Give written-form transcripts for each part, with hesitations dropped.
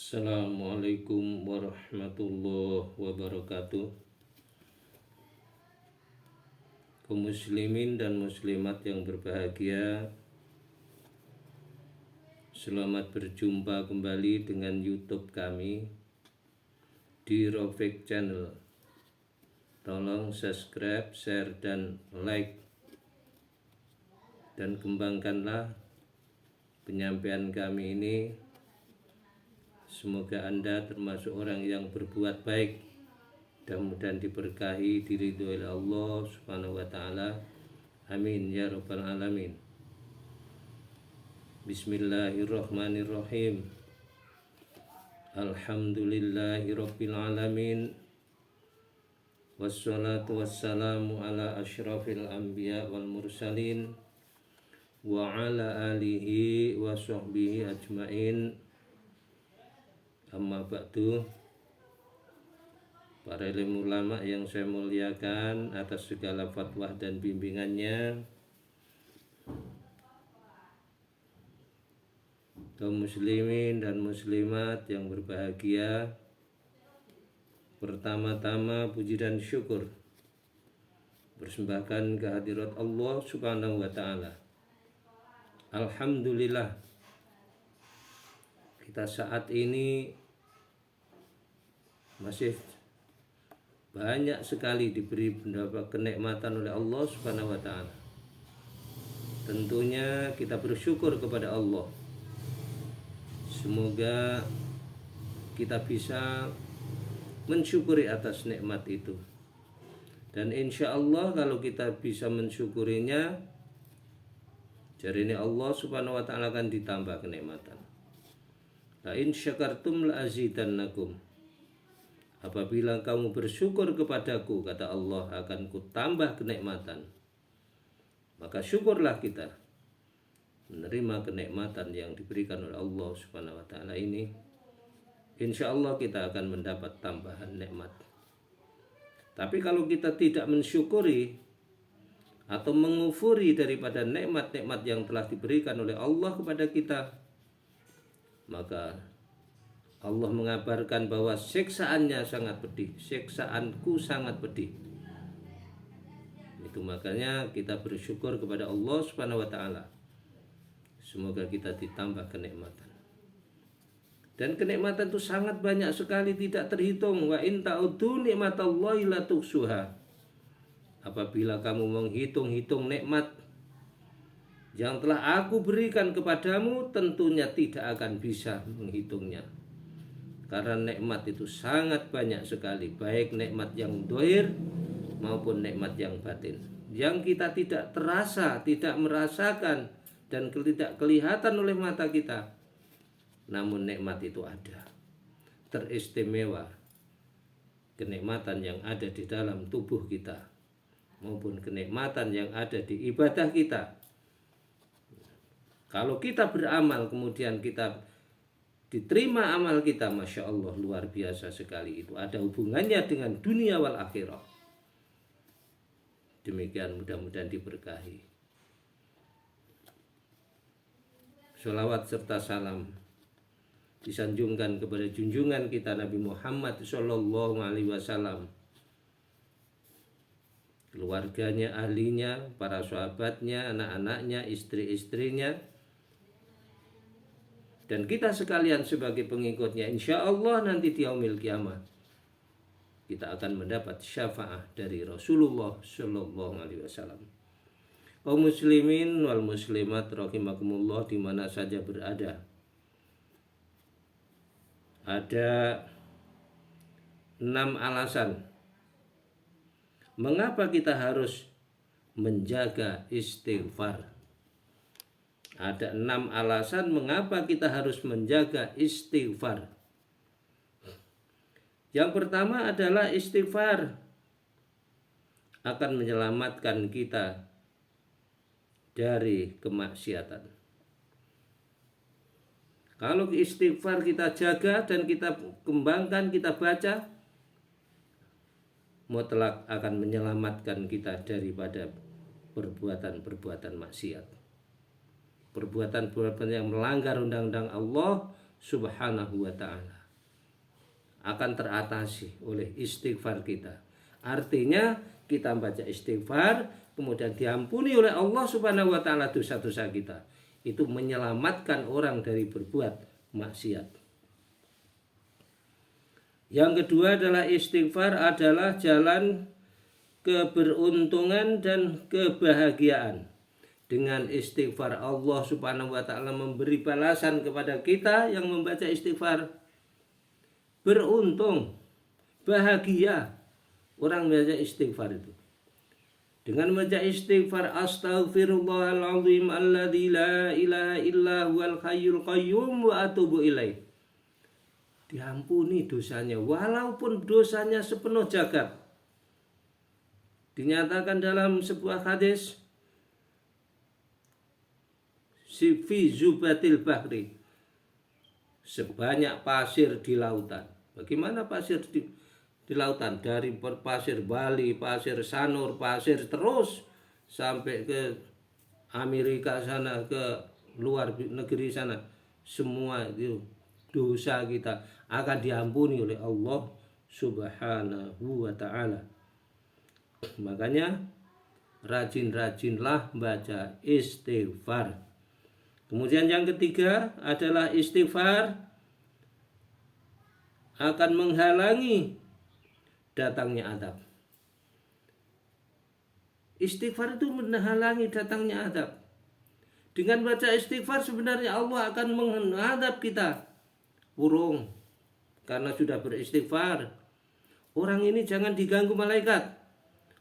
Assalamualaikum warahmatullahi wabarakatuh. Kaum muslimin dan muslimat yang berbahagia, selamat berjumpa kembali dengan YouTube kami di Rafiq Channel. Tolong subscribe, share, dan like, dan kembangkanlah penyampaian kami ini. Semoga Anda termasuk orang yang berbuat baik dan mudah diberkahi, diridhoi oleh Allah Subhanahu wa taala. Amin ya rabbal alamin. Bismillahirrahmanirrahim. Alhamdulillahirabbil alamin. Wassalatu wassalamu ala asyrafil anbiya wal mursalin wa ala alihi wa sahbihi ajmain. Amma ba'du. Para ilmu ulama yang saya muliakan atas segala fatwa dan bimbingannya, kaum muslimin dan muslimat yang berbahagia, pertama-tama puji dan syukur persembahkan kehadirat Allah Subhanahu wa taala. Alhamdulillah, kita saat ini masih banyak sekali diberi mendapat kenikmatan oleh Allah Subhanahu wa taala. Tentunya kita bersyukur kepada Allah. Semoga kita bisa mensyukuri atas nikmat itu. Dan insya Allah kalau kita bisa mensyukurinya, jarine Allah Subhanahu wa taala akan ditambah kenikmatan. La in syakartum la azidannakum. Apabila kamu bersyukur kepadaku, kata Allah, akan kutambah kenikmatan. Maka syukurlah kita menerima kenikmatan yang diberikan oleh Allah Subhanahu wa taala ini. Insya Allah kita akan mendapat tambahan nikmat. Tapi kalau kita tidak mensyukuri atau mengufuri daripada nikmat-nikmat yang telah diberikan oleh Allah kepada kita, maka Allah mengabarkan bahwa siksaannya sangat pedih, siksaanku sangat pedih. Itu makanya kita bersyukur kepada Allah Subhanahu wa taala. Semoga kita ditambah kenikmatan. Dan kenikmatan itu sangat banyak sekali, tidak terhitung. Wa in ta'uddu nikmatallahi la tuhsuha. Apabila kamu menghitung-hitung nikmat yang telah aku berikan kepadamu, tentunya tidak akan bisa menghitungnya. Karena nikmat itu sangat banyak sekali, baik nikmat yang dohir maupun nikmat yang batin, yang kita tidak terasa, tidak merasakan, dan tidak kelihatan oleh mata kita. Namun nikmat itu ada. Teristimewa kenikmatan yang ada di dalam tubuh kita maupun kenikmatan yang ada di ibadah kita. Kalau kita beramal kemudian kita diterima amal kita, Masya Allah, luar biasa sekali. Itu ada hubungannya dengan dunia wal akhirah. Demikian, mudah-mudahan diberkahi. Sholawat serta salam disanjungkan kepada junjungan kita Nabi Muhammad Sallallahu Alaihi Wasallam, keluarganya, ahlinya, para sahabatnya, anak-anaknya, istri-istrinya, dan kita sekalian sebagai pengikutnya. Insya Allah nanti di yaumil kiamah kita akan mendapat syafaat dari Rasulullah Sallallahu Alaihi Wasallam. Kaum muslimin wal muslimat rahimakumullah, di mana saja berada, ada 6 alasan mengapa kita harus menjaga istighfar. Ada 6 alasan mengapa kita harus menjaga istighfar. Yang pertama adalah istighfar akan menyelamatkan kita dari kemaksiatan. Kalau istighfar kita jaga dan kita kembangkan, kita baca, mutlak akan menyelamatkan kita daripada perbuatan-perbuatan maksiat, perbuatan-perbuatan yang melanggar undang-undang Allah Subhanahu wa ta'ala. akan teratasi oleh istighfar kita. Artinya kita baca istighfar, kemudian diampuni oleh Allah Subhanahu wa taala dosa-dosa kita. Itu menyelamatkan orang dari berbuat maksiat. Yang kedua adalah istighfar adalah jalan keberuntungan dan kebahagiaan. Dengan istighfar Allah Subhanahu wa taala memberi balasan kepada kita yang membaca istighfar. Beruntung, bahagia orang membaca istighfar itu. Dengan membaca istighfar, astaghfirullahaladzim alladzi la ilaha illa huwal hayyul qayyum wa atubu ilaih. Diampuni dosanya walaupun dosanya sepenuh jagat. Dinyatakan dalam sebuah hadis, fi zubatil bahri, sebanyak pasir di lautan. Bagaimana pasir di lautan? Dari pasir Bali, pasir Sanur, pasir terus sampai ke Amerika sana, ke luar negeri sana. Semua itu dosa kita akan diampuni oleh Allah Subhanahu wa ta'ala. Makanya rajin-rajinlah baca istighfar. Kemudian yang ketiga adalah istighfar akan menghalangi datangnya azab. Istighfar itu menghalangi datangnya azab. Dengan baca istighfar sebenarnya Allah akan menghadap kita. Burung, karena sudah beristighfar. Orang ini jangan diganggu malaikat.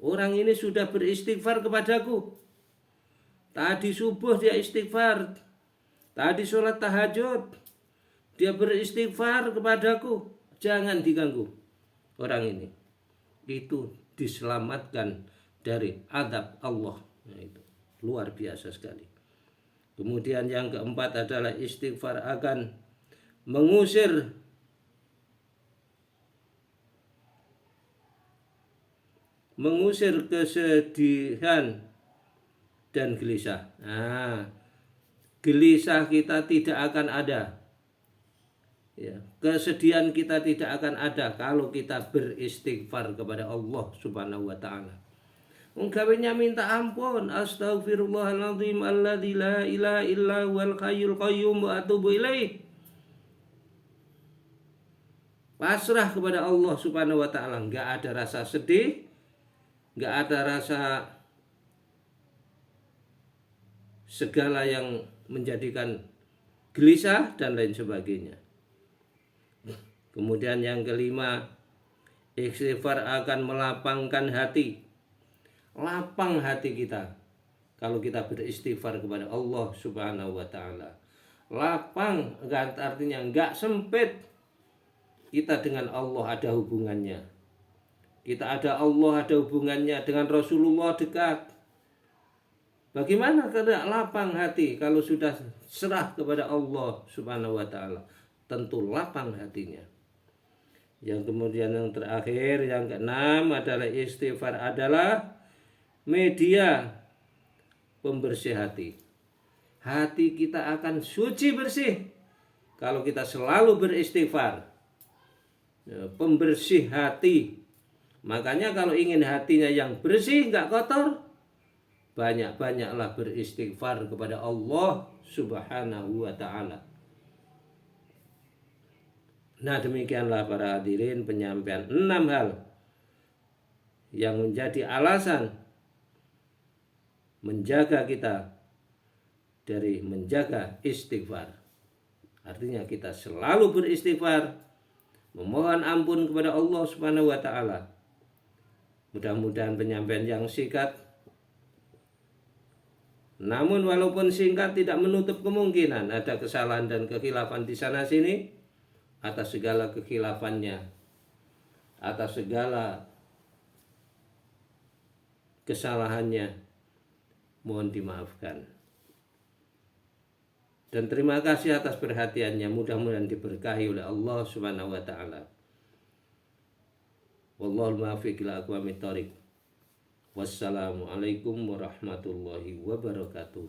Orang ini sudah beristighfar kepadaku. Tadi subuh dia istighfar. Tadi sholat tahajud. Dia beristighfar kepadaku. Jangan diganggu orang ini. Itu diselamatkan dari azab Allah. Nah, itu luar biasa sekali. Kemudian yang keempat adalah istighfar akan mengusir kesedihan dan gelisah. Nah, gelisah kita tidak akan ada. Ya, kesedihan kita tidak akan ada kalau kita beristighfar kepada Allah Subhanahu wa taala. Ungkapnya minta ampun, astaghfirullahaladzim alladzi la ilaha illa huwal hayyul qayyum wa atubu ilaih. Pasrah kepada Allah Subhanahu wa taala, enggak ada rasa sedih, enggak ada rasa segala yang menjadikan gelisah dan lain sebagainya. Kemudian yang kelima, istighfar akan melapangkan hati. Lapang hati kita kalau kita beristighfar kepada Allah Subhanahu wa taala. Lapang artinya enggak sempit. Kita dengan Allah ada hubungannya. Kita ada Allah, ada hubungannya dengan Rasulullah dekat. Bagaimana kada lapang hati kalau sudah serah kepada Allah Subhanahu wa taala? Tentu lapang hatinya. Yang kemudian yang terakhir, yang keenam adalah istighfar adalah media pembersih hati. Hati kita akan suci bersih kalau kita selalu beristighfar. Pembersih hati. Makanya kalau ingin hatinya yang bersih, enggak kotor, banyak-banyaklah beristighfar kepada Allah Subhanahu wa ta'ala. Nah, demikianlah para hadirin penyampaian 6 hal yang menjadi alasan menjaga kita dari menjaga istighfar. Artinya kita selalu beristighfar, memohon ampun kepada Allah Subhanahu wa taala. Mudah-mudahan penyampaian yang singkat, namun walaupun singkat tidak menutup kemungkinan ada kesalahan dan kekhilafan di sana sini. Atas segala kekhilafannya, atas segala kesalahannya, mohon dimaafkan. Dan terima kasih atas perhatiannya. Mudah-mudahan diberkahi oleh Allah Subhanahu wa taala. Wallahul muwaffiq ila aqwamit thoriq. Wassalamualaikum warahmatullahi wabarakatuh.